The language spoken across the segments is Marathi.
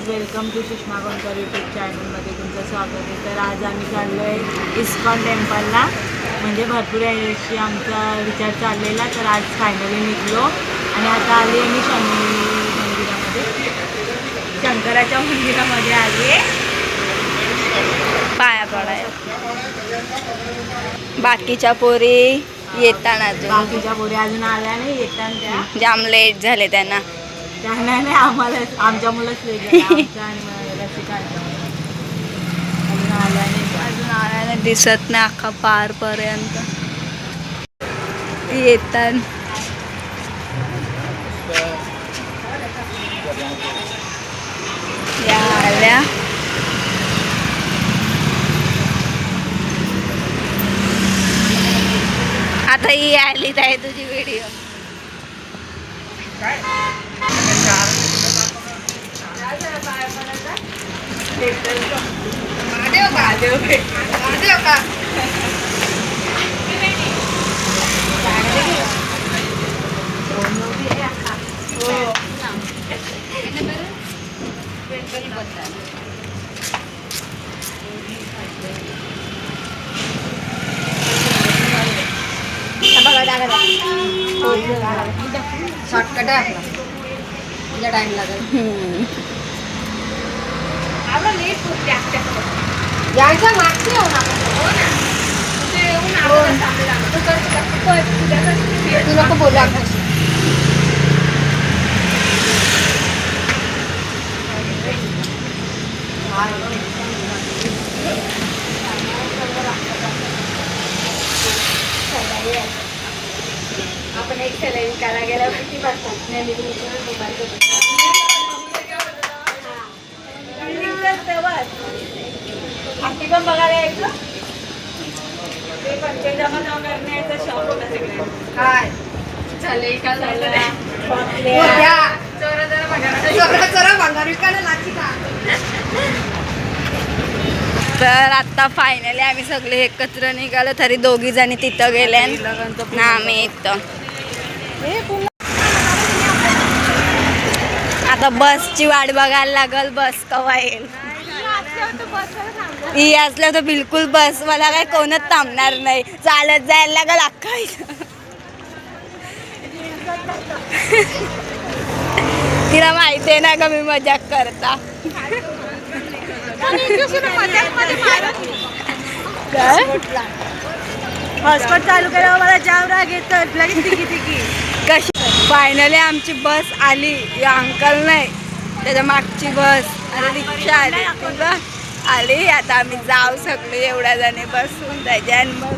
वेलकम टू सुषमा गोंडकर यूट्यूब चॅनलमध्ये तुमचं स्वागत आहे. तर आज आम्ही चाललो आहे इस्कॉन टेम्पलला, म्हणजे भरपूर याची आमचा विचार चाललेला. तर आज फायनली निघलो आणि आता आली आहे मी मंदिरामध्ये, शंकराच्या मंदिरामध्ये आली आहे पाया पडाय. बाकीच्या पोरी येताना बाकीच्या पोरी अजून आल्या नाही, येताना त्या जाम लेट झाले त्यांना. त्यांना नाही, आम्हाला आमच्या मुलंच लेट झालं. आमच्या आणि रसिकांच्या अजून आल्याने दिसत नाही अख्खा पारपर्यंत येतात. या आल्या आता ही आली आहे तुझी व्हिडिओ. शॉर्टकट आहे आपला, तुझा टाइम लागेल. यायच्या मागची येऊ ना, तू नको बोलू आकाशी. आपण एक सलाईन करा गेल्यावर किती बसतात आम्ही पण बघायला यायचं. ते पंचजमा करण्याचा शॉप होता सगळ्यांना. काय चालेल का तर आता फायनली आम्ही सगळे एकत्र निघालो. तरी दोघी जणी तिथं गेल्या ना, आम्ही इथं. आता बसची वाट बघायला लागल, बस कवा येईल. ही असल्या तर बिलकुल बस मला काय कोणच थांबणार नाही, चालत जायला लागल अख्खा. तिला माहिती आहे ना का मी मजाक करता. हॉटस्पॉट चालू केल्यावर मला जाम राग येतो, लगेच तिकी कशी. फायनली आमची बस आली. या अंकल नाही, त्याच्या मागची बस आणि रिक्षा आली. तुला आली. आता आम्ही जाऊ सगळे एवढ्या जणी बसून त्याच्या. आणि मग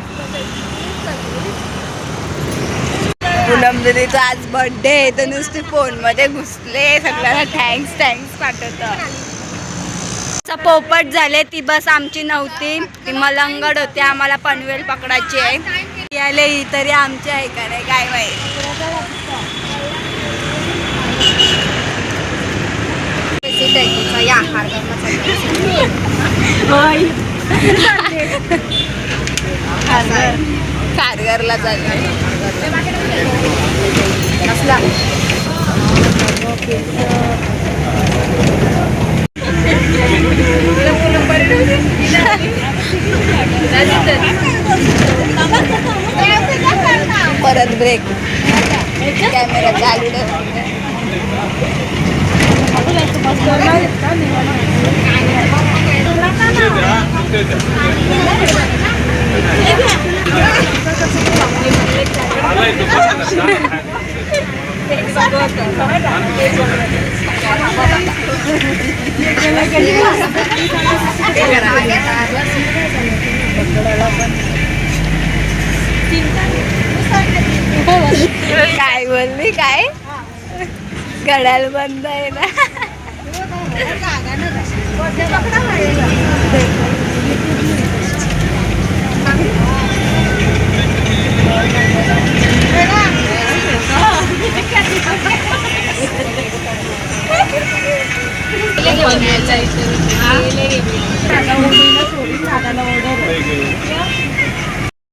पूनम दीदीचा आज बर्थडे आहे, तर नुसती फोनमध्ये घुसले. सगळ्यांना थँक्स पाठवतं. पोपट झाले. ती बस आमची नव्हती, ती मलंगड होती. आम्हाला पनवेल पकडायची आहे. याले ही तरी आमची आहे का नाही काय माहिती. खारघरला चाललं. परत ब्रेक. कॅमेरा चालू काय बोलली काय. घड्याळ बंद आहे ना.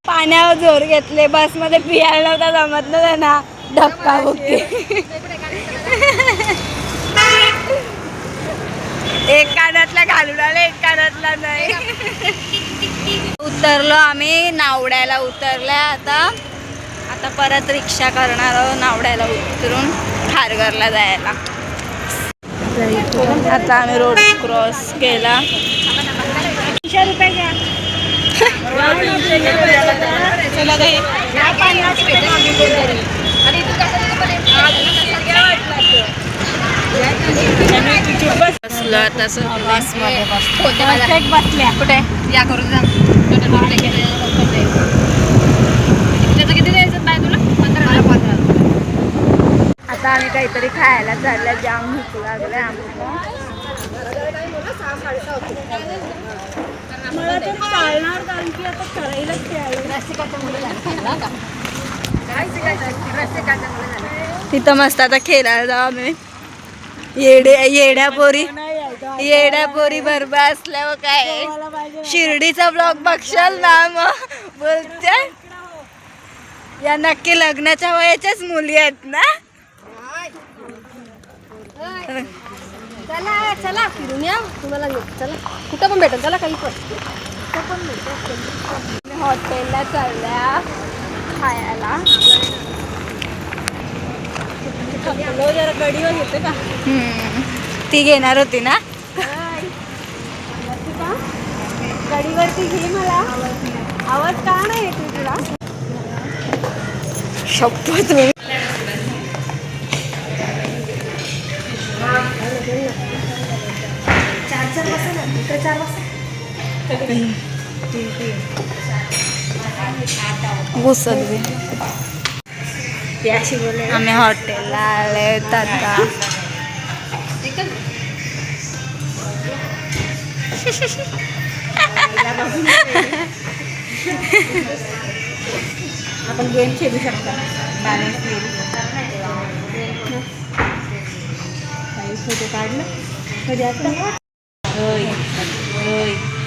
पाण्यावर जोर घेतले. बसमध्ये पियाला नव्हता जमत ना त्यांना. धक्का बुक्की. एक कानातला घालून आले, एक कानातला नाही. उतरलो आम्ही, नावड्याला उतरल्या. आता परत रिक्षा करणार आहोत नावड्याला उतरून खारघरला जायला. आता आम्ही रोड क्रॉस केला. 300 रुपये घ्या. बसलो आता बसमध्ये बसल्या कुठे या करून जा. किती द्यायचं बाय तुला? 15. आता आम्ही काहीतरी खायला चाललं. जाम भूक लागले आम्हाला. मला तर चालणार कारण की आता करायलाच तिथं मस्त आता खेळायला जाऊ आम्ही. येड्या पोरी बरोबर असल्यावर काय शिर्डीचा ब्लॉग बघशाल ना मग बोलते या नक्की लग्नाच्या वयाच्याच मुली आहेत ना. चला चला फिरून या. तुम्हाला चला कुठं पण भेटेल. चला काही पण हॉटेलला चालल्या खायला. जरा गडीवर येते का? ती घेणार होती ना. गाडीवरती घे. मला आवाज का नाही येते तुला? शपथ आम्ही हॉटेलला आले आता. आपण गेम खेळू शकता. काही फोटो काढलं कधी आता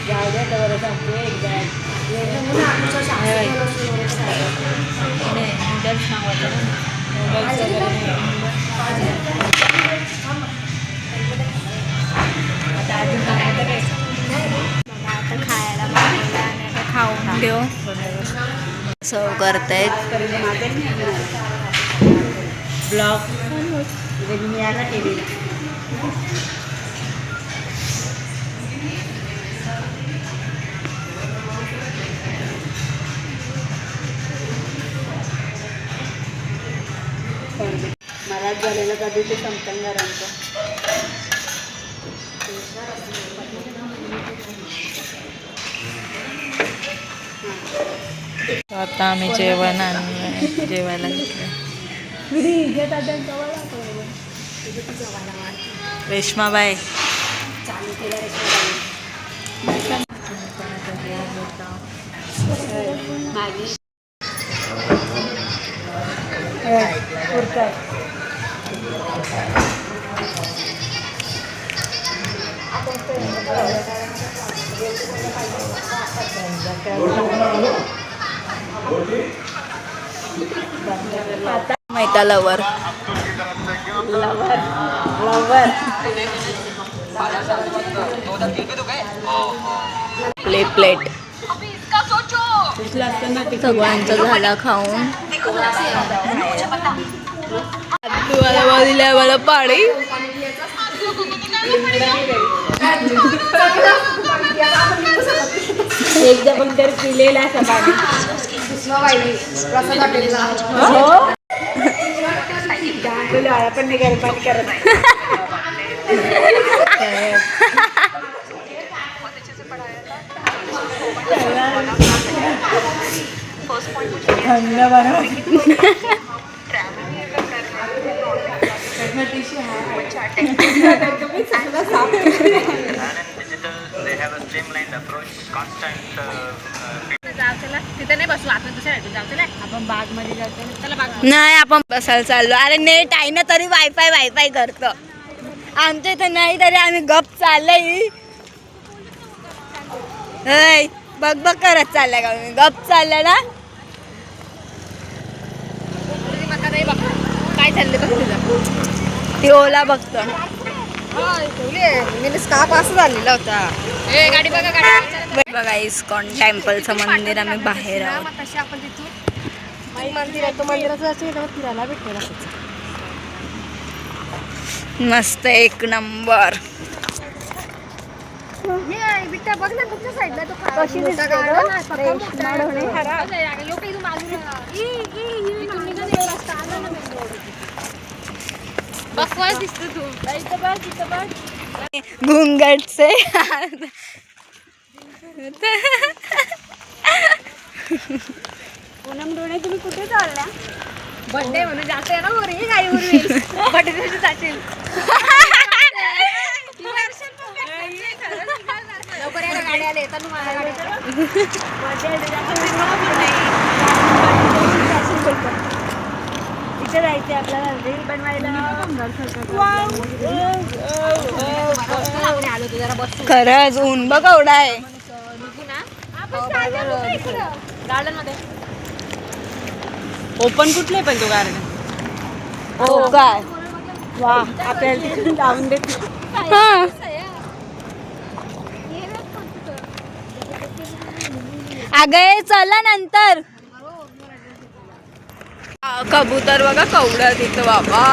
जाऊ द्या तर सांगतो एकदा नूडल्स सांगायचं नूडल्स वगैरे आता अजून काय आता खायला मागवलं आणि आता खाऊन देऊ. सर्व करतायत. ब्लॉग मी याला केलेला. मला झालेलं कधी ते समतंगारांचं. आता आम्ही जेवण आणलं, जेवायला घेतलं. रेश्माबाई मैता लवर प्लेट सगळ्यांचा झाला खाऊन. तुम्हाला दिल्या मला पाणी. एकदा पण तर पिलेला असं पाणी. तुला पण नाही गरम पाणी करत नाही. तिथे नाही बसू आपण. दुसऱ्या आपण बाग मध्ये जातो. चला बाग. नाही आपण बसायला चाललो. अरे नेट आहे ना तरी वायफाय करतो. आमच्या इथं नाही तरी आम्ही गप चाललंय. बघ करत चाललंय का मी गप चाललंय ना. काय चाललंय बघ तुझं. ती ओला बघतो. स्काप असं झालेला होता. गाडी बघा गाडी बघा इस्कॉन टेम्पलचं मंदिर आम्ही बाहेर आहोत. तशी आपण तिथून मंदिर आहे तो मंदिराचं फिरायला भेटलेला. मस्त एक नंबर. बिट्टा बघ ना तुमच्या साईडला तो कशी बकवास दिसतो तू. घुंगटचे पूनम डोळे तुम्ही कुठे चालल्या? बर्थडे म्हणून जास्त आहे ना वर ही गाडी उरवेल. बर्थडे दिवशी जाशील. लवकर या गाडी आले येतात तुम्हाला इथे जायचे आपल्याला रील बनवायला. आलो तू जरा बस. खरंच ऊन बघ एवढा आहे. गार्डन मध्ये ओपन कुठले पण तो गार्डन. हो काय वा आपल्याला तिथे लावून देते. हा. अगं चला नंतर. कबूतर बघा कवडा तिथं बाबा.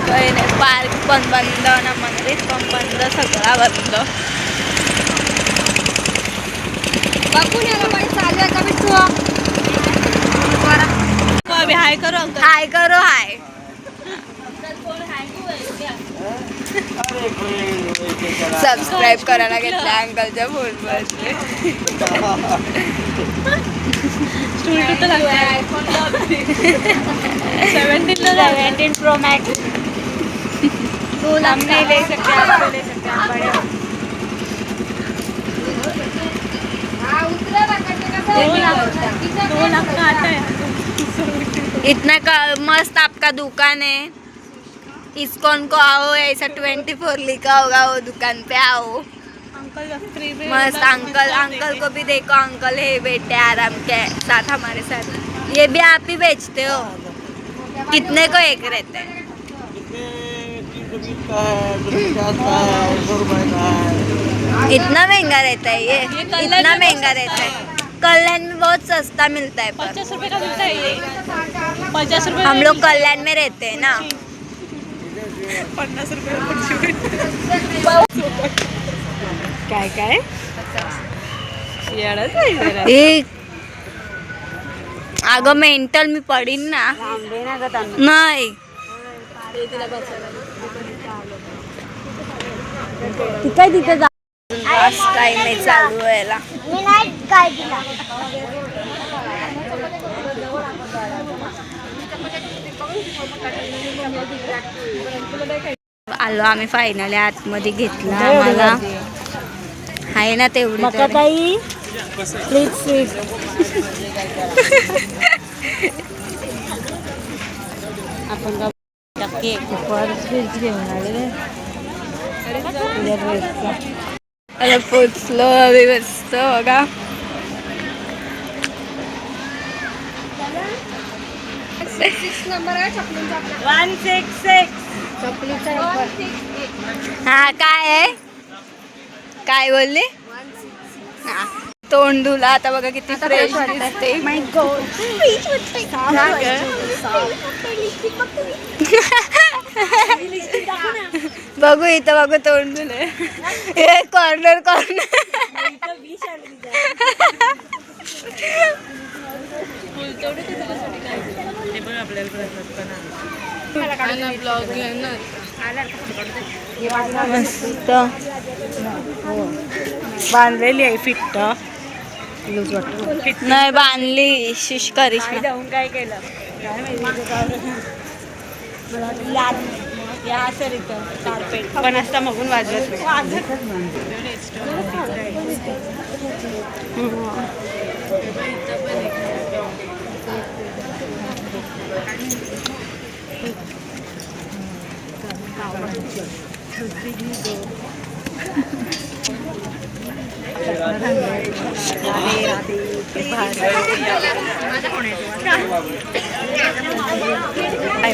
काही नाही पार्क पण बंद ना मंदिर पण बंद सगळा बंद. बघून यायला पाहिजे. चालू आहे का बिट्टू? हाय करो अंकल. हाय करो हाय. सबस्क्राईब करायला घेतलं अंकलच्या फोनवर. स्टूल तो लगता है 17 प्रो मैक्स. हम नहीं ले सकते, आप तो ले सकते हैं. आप बड़े हो. 2 लाख का आता है. इतना का मस्त आपका दुकान है. इस्कॉन को आओ ऐसा 24 लिखा होगा वो दुकान पे आओ. अंकल फ्री में मस्त अंकल को भी देखो. अंकल है बैठे आराम के साथ हमारे साथ. ये भी आप ही बेचते हो? कितने को एक रहते हैं? इतना महंगा रहता है ये? इतना महंगा रहता है. कल्याण में बहुत सस्ता मिलता है. 50 रुपए का मिलता है ये. 50 रुपए. हम लोग कल्याण में रहते हैं ना. 50 रुपये. काय काय येडच आहे जरा. एक अगं मेंटल मी पडीन ना. नाही काय तिथे जा. लास्ट टाइम आहे चालू व्हायला. मी नाही काय दिला. आलो आम्ही फायनली आतमध्ये घेतला आम्हाला. आहे ना तेवढी मका तरी. ताई प्लीज स्वीट. आपण केक वर फ्रीज घेऊन आलेले. अरे पोचलो आम्ही मस्त बघा. नंबर आहे चपलीचा. 166. चपलीचा हा काय आहे काय बोलली. हा. तोंड धुला आता बघा किती फ्रेश दिसते. बघू इथं बघू तोंड धुले. हे कॉर्नर मस्त बांधलेली आहे फिट्ट. लूज वाटत नाही बांधली शिश करिश्मा. जाऊन काय केलं काय माहिती. या सर इथं कार्पेट पण असता मगून वाजत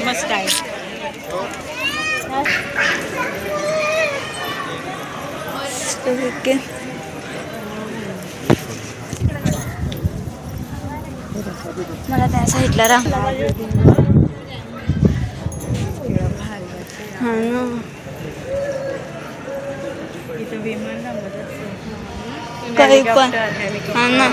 मस्त आहे. ओके. मला त्या साईडला राहा. हा ना. इथं विमान काही पण हा ना.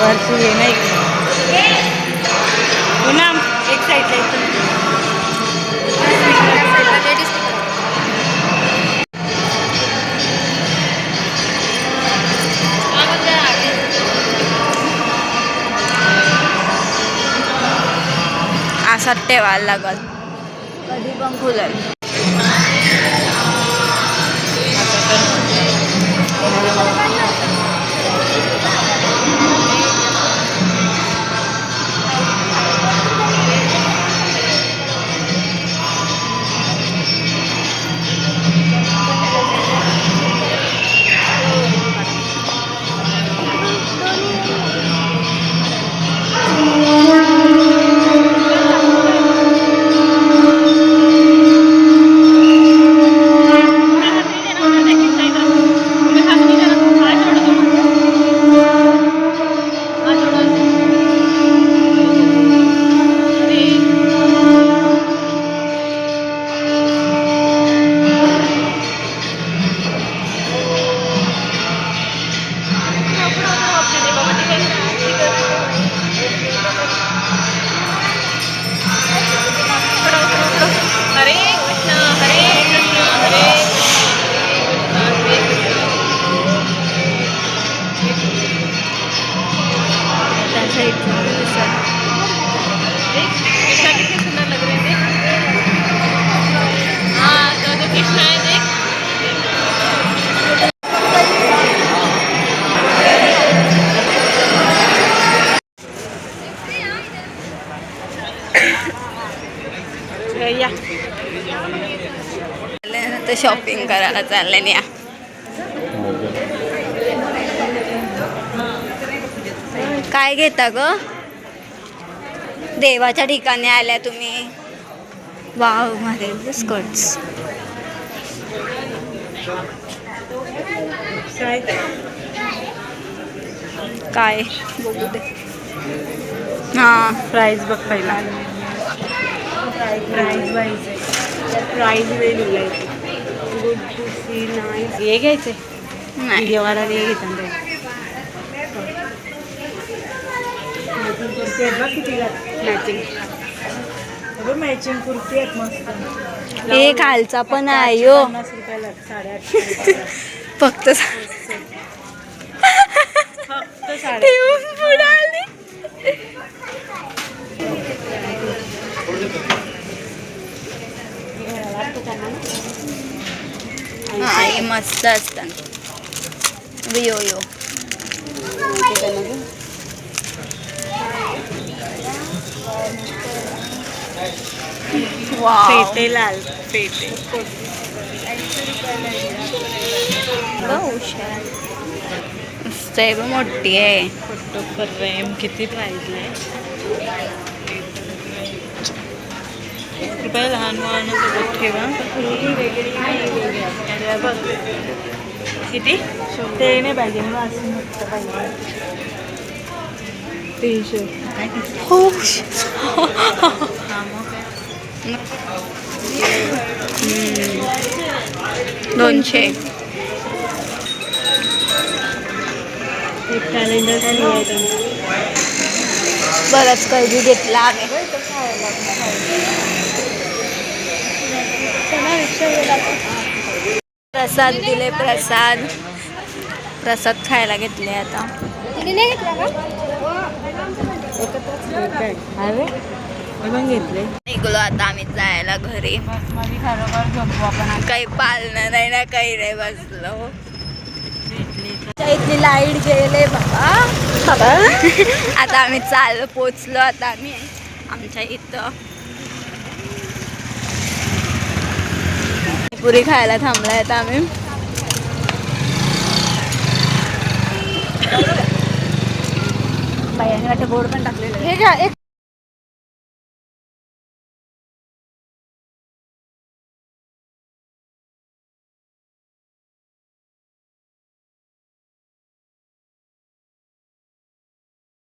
वरती ये नाही पुन्हा एक साईडला असा ठेवायला लागल. कधी पण खुलेल. तर शॉपिंग करायला चालले या. काय घेता ग? देवाच्या ठिकाणी आल्या तुम्ही. वाव माझे स्कर्ट्स. काय बघू दे. हा प्राईज बघ पहिला. प्राईज वाईज प्राईज वेगळी आहे. Good to see nice. हे घ्यायचे नाही. देवाला हे घेतात कुर्ती आहेत बघ किती मॅचिंग. अगं मॅचिंग कुर्ती आहेत मस्त. हे खालचा पण आहे यो. 50 रुपयाला 850. फक्त फक्त 850. हा हे मस्त असतात. यो यो वाव. पेटे लाल पेटे. मस्त मोठी आहे. फोटो फ्रेम किती प्राईजला आहे. कृपया लहान मुलांसोबत ठेवा. किती ते नाही पाहिजे मला असं मोठं पाहिजे. 300. हो. 200. एक कॅलेंडर बरंच काही घेतला आम्ही. प्रसाद दिले. प्रसाद खायला घेतले आता. अरे पण घेतले. निघलो आता आम्ही जायला घरी. माझी खरोखर झोपू आपण. काही पाळणं नाही ना काही नाही. बसलो. इथली लाईट गेले बाबा. आता आम्ही पोचलो. आता आम्ही आमच्या इथं पुरी खायला थांबलाय. आता आम्ही बाई आणि वाटतं बोर्ड पण टाकलेलं आहे. हे घ्या एक